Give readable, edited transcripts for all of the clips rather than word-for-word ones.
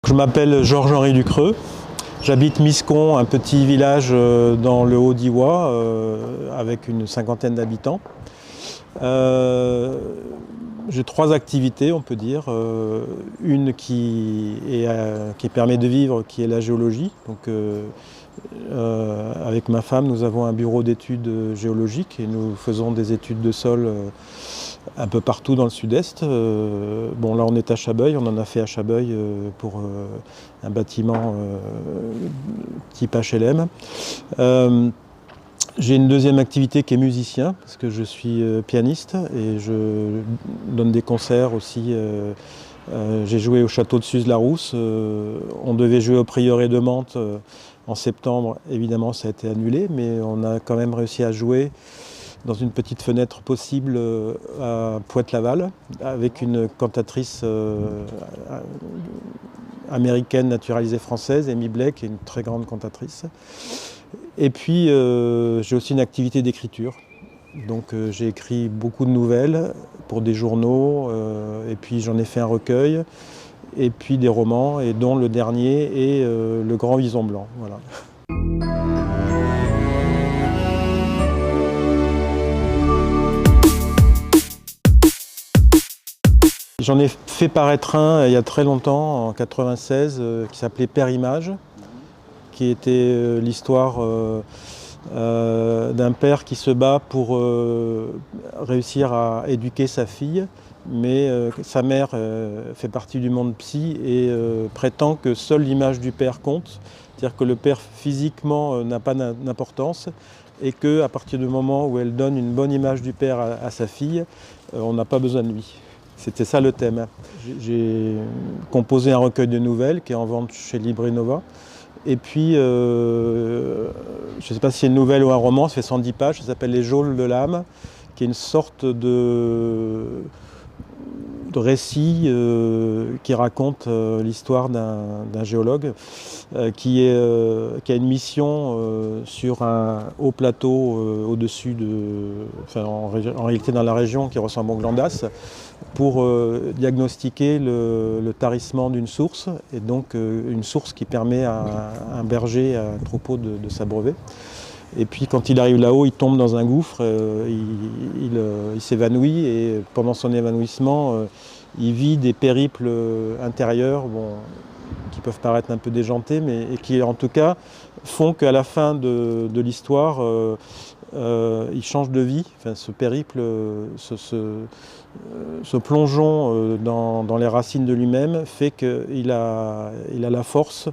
Je m'appelle Georges-Henri Ducreux, j'habite Miscon, un petit village dans le Haut-Diois avec une cinquantaine d'habitants. J'ai trois activités, on peut dire. Une qui permet de vivre, qui est la géologie. Donc, avec ma femme, nous avons un bureau d'études géologiques et nous faisons des études de sol un peu partout dans le sud-est. Bon, là on est à Chabeuil, on en a fait à Chabeuil pour un bâtiment type HLM. J'ai une deuxième activité qui est musicien, parce que je suis pianiste et je donne des concerts aussi. J'ai joué au château de Suse-la-Rousse. On devait jouer au Prieuré de Mantes en septembre. Évidemment, ça a été annulé, mais on a quand même réussi à jouer dans une petite fenêtre possible à Pointe-Laval, avec une cantatrice américaine naturalisée française, Amy Blake, qui est une très grande cantatrice. Et puis j'ai aussi une activité d'écriture. Donc j'ai écrit beaucoup de nouvelles pour des journaux, et puis j'en ai fait un recueil, et puis des romans, et dont le dernier est Le Grand Vison Blanc. Voilà. J'en ai fait paraître un il y a très longtemps, en 1996, qui s'appelait Père Image, qui était l'histoire d'un père qui se bat pour réussir à éduquer sa fille, mais sa mère fait partie du monde psy et prétend que seule l'image du père compte, c'est-à-dire que le père physiquement n'a pas d'importance et qu'à partir du moment où elle donne une bonne image du père à sa fille, on n'a pas besoin de lui. C'était ça le thème. J'ai composé un recueil de nouvelles qui est en vente chez Libri Nova. Et puis, je ne sais pas si c'est une nouvelle ou un roman, ça fait 110 pages, ça s'appelle Les Geôles de l'âme, qui est une sorte de récit qui raconte l'histoire d'un géologue qui a une mission sur un haut plateau au-dessus en réalité dans la région qui ressemble au Glandas, pour diagnostiquer le tarissement d'une source, et donc une source qui permet à un berger, à un troupeau de s'abreuver. Et puis quand il arrive là-haut, il tombe dans un gouffre, il s'évanouit, et pendant son évanouissement, il vit des périples intérieurs qui peuvent paraître un peu déjantés, mais et qui en tout cas font qu'à la fin de l'histoire, il change de vie. Enfin, ce périple, ce plongeon dans les racines de lui-même fait qu'il a la force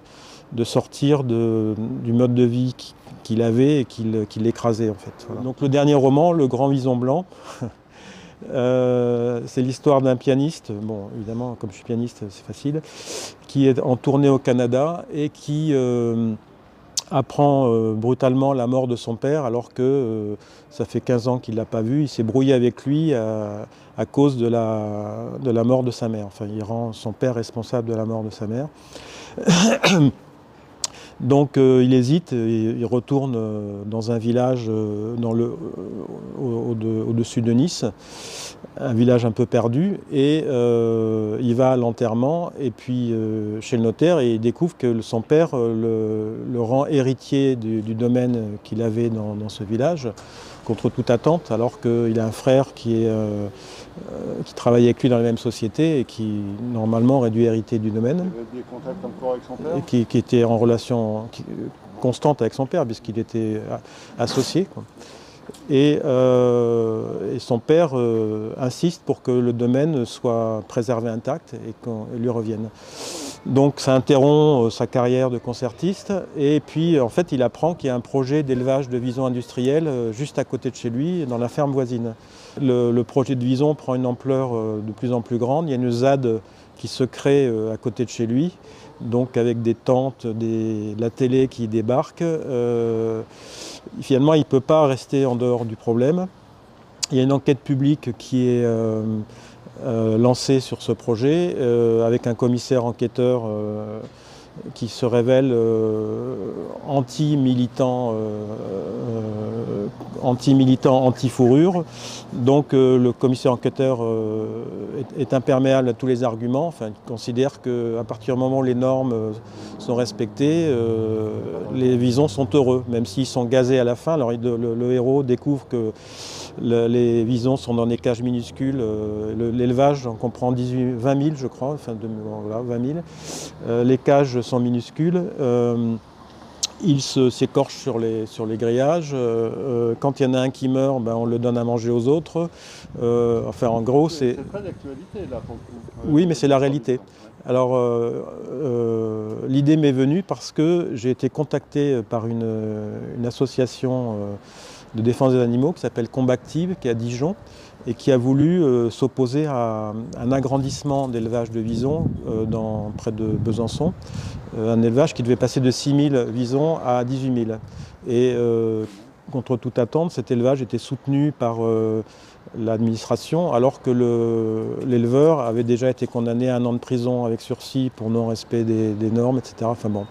de sortir du mode de vie qu'il avait et qui l'écrasait en fait. Voilà. Donc le dernier roman, Le Grand Vison Blanc, c'est l'histoire d'un pianiste, bon évidemment comme je suis pianiste c'est facile, qui est en tournée au Canada et qui apprend brutalement la mort de son père alors que ça fait 15 ans qu'il ne l'a pas vu. Il s'est brouillé avec lui à cause de la mort de sa mère. Enfin, il rend son père responsable de la mort de sa mère. Donc il hésite, il retourne dans un village au-dessus de Nice, un village un peu perdu, et il va à l'enterrement et puis chez le notaire, et il découvre que son père le rend héritier du domaine qu'il avait dans ce village, contre toute attente, alors qu'il a un frère qui travaille avec lui dans la même société et qui normalement aurait dû hériter du domaine. Il avait des contacts encore avec son père ? Et qui était en relation constante avec son père, puisqu'il était associé, quoi. Et son père insiste pour que le domaine soit préservé intact et qu'on lui revienne. Donc ça interrompt sa carrière de concertiste, et puis en fait il apprend qu'il y a un projet d'élevage de visons industriels juste à côté de chez lui, dans la ferme voisine. Le projet de vison prend une ampleur de plus en plus grande. Il y a une ZAD qui se crée à côté de chez lui, donc avec des tentes, la télé qui débarque. Finalement, il ne peut pas rester en dehors du problème. Il y a une enquête publique qui est lancée sur ce projet, avec un commissaire enquêteur qui se révèle anti-militant, anti-fourrure. Donc le commissaire enquêteur est imperméable à tous les arguments. Enfin, il considère qu'à partir du moment où les normes sont respectées, les visons sont heureux, même s'ils sont gazés à la fin. Alors le héros découvre que les visons sont dans des cages minuscules. L'élevage en comprend 20 000, je crois, enfin voilà, 20 000. Les cages sont minuscules. Ils s'écorchent sur les grillages. Quand il y en a un qui meurt, ben, on le donne à manger aux autres. Enfin, en gros, c'est très d'actualité, là, pour le coup. Oui, mais c'est la réalité. Alors, l'idée m'est venue parce que j'ai été contacté par une association de défense des animaux qui s'appelle Combactive, qui est à Dijon, et qui a voulu s'opposer à un agrandissement d'élevage de visons près de Besançon, un élevage qui devait passer de 6 000 visons à 18 000. Et contre toute attente, cet élevage était soutenu par l'administration, alors que l'éleveur avait déjà été condamné à 1 an de prison avec sursis pour non-respect des normes, etc. Enfin bon.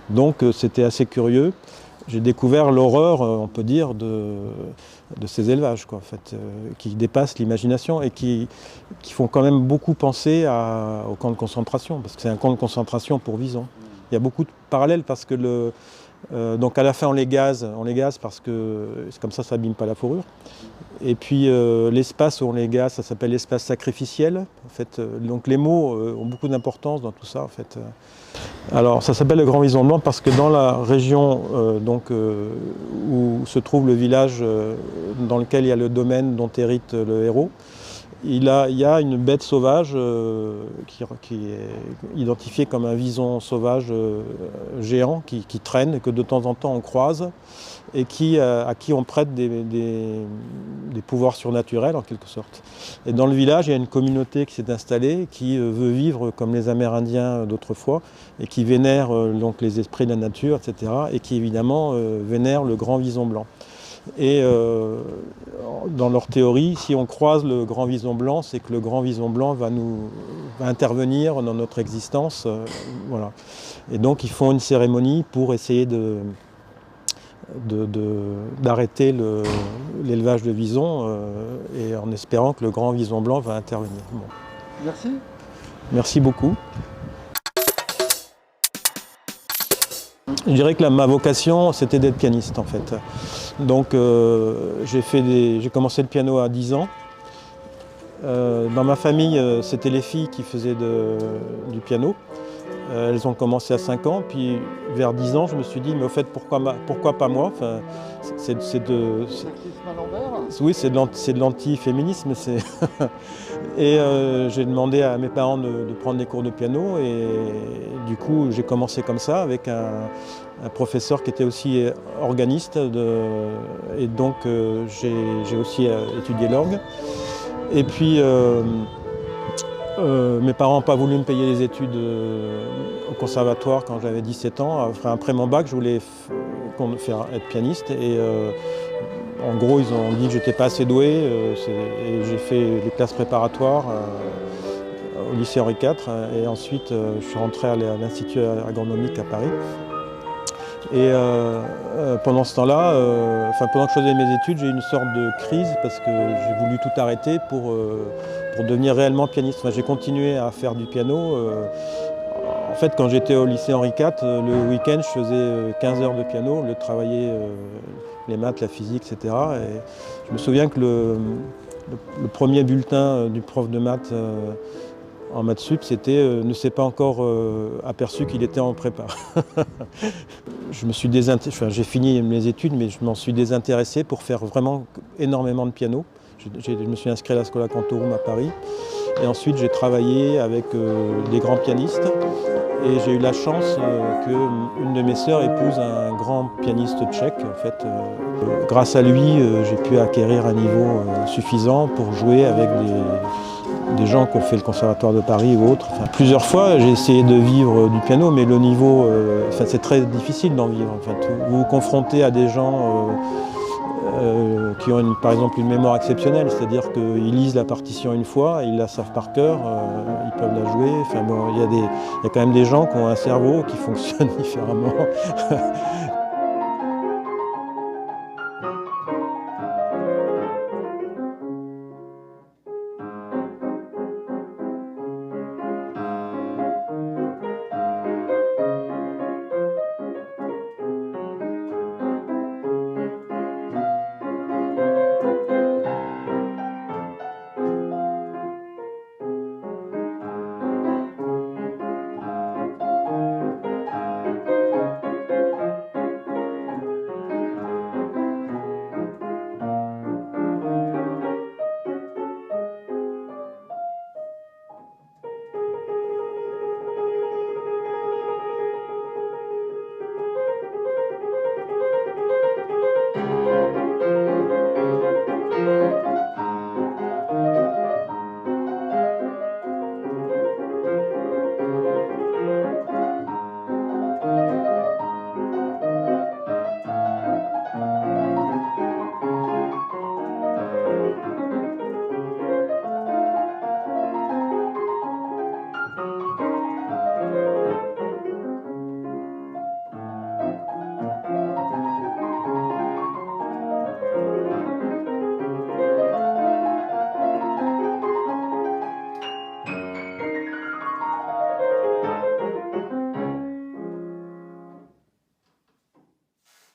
Donc c'était assez curieux. J'ai découvert l'horreur, on peut dire, de ces élevages, quoi, en fait, qui dépassent l'imagination et qui font quand même beaucoup penser au camp de concentration, parce que c'est un camp de concentration pour visons. Il y a beaucoup de parallèles parce que donc à la fin on les gaze parce que c'est comme ça n'abîme pas la fourrure. Et puis l'espace où on les gaze, ça s'appelle l'espace sacrificiel. En fait, donc les mots ont beaucoup d'importance dans tout ça. En fait. Alors ça s'appelle le Grand Vison Blanc parce que dans la région où se trouve le village dans lequel il y a le domaine dont hérite le héros, il y a une bête sauvage qui est identifiée comme un vison sauvage géant qui traîne, que de temps en temps on croise, et à qui on prête des pouvoirs surnaturels en quelque sorte. Et dans le village, il y a une communauté qui s'est installée, qui veut vivre comme les Amérindiens d'autrefois, et qui vénère donc les esprits de la nature, etc., et qui évidemment vénère le Grand Vison Blanc. Et dans leur théorie, si on croise le Grand Vison Blanc, c'est que le Grand Vison Blanc va intervenir dans notre existence. Voilà. Et donc ils font une cérémonie pour essayer d'arrêter l'élevage de visons et en espérant que le Grand Vison Blanc va intervenir. Bon. Merci. Merci beaucoup. Je dirais que ma vocation, c'était d'être pianiste en fait. Donc j'ai commencé le piano à 10 ans. Dans ma famille, c'était les filles qui faisaient du piano. Elles ont commencé à 5 ans, puis vers 10 ans, je me suis dit, mais au fait, pourquoi pas moi? Enfin, oui, c'est de l'anti-féminisme. Et j'ai demandé à mes parents de prendre des cours de piano, et du coup, j'ai commencé comme ça, avec un professeur qui était aussi organiste, et donc j'ai aussi étudié l'orgue. Et puis, mes parents n'ont pas voulu me payer les études au conservatoire quand j'avais 17 ans. Après mon bac, je voulais être pianiste. Et en gros, ils ont dit que je n'étais pas assez doué. Et j'ai fait les classes préparatoires au lycée Henri IV. Et ensuite, je suis rentré à l'Institut agronomique à Paris. Et pendant ce temps-là, pendant que je faisais mes études, j'ai eu une sorte de crise parce que j'ai voulu tout arrêter pour devenir réellement pianiste. Enfin, j'ai continué à faire du piano. En fait, quand j'étais au lycée Henri IV, le week-end, je faisais 15 heures de piano, au lieu de travailler les maths, la physique, etc. Et je me souviens que le premier bulletin du prof de maths en maths sup, c'était ne s'est pas encore aperçu qu'il était en prépa. J'ai fini mes études, mais je m'en suis désintéressé pour faire vraiment énormément de piano. Je me suis inscrit à la Schola Cantorum à Paris. Et ensuite, j'ai travaillé avec des grands pianistes. Et j'ai eu la chance qu'une de mes sœurs épouse un grand pianiste tchèque. En fait, grâce à lui, j'ai pu acquérir un niveau suffisant pour jouer avec des gens qui ont fait le Conservatoire de Paris ou autres. Enfin, plusieurs fois, j'ai essayé de vivre du piano, mais le niveau, c'est très difficile d'en vivre. En fait. Vous vous confrontez à des gens qui ont par exemple une mémoire exceptionnelle, c'est-à-dire qu'ils lisent la partition une fois, ils la savent par cœur, ils peuvent la jouer. Enfin bon, il y a quand même des gens qui ont un cerveau qui fonctionne différemment.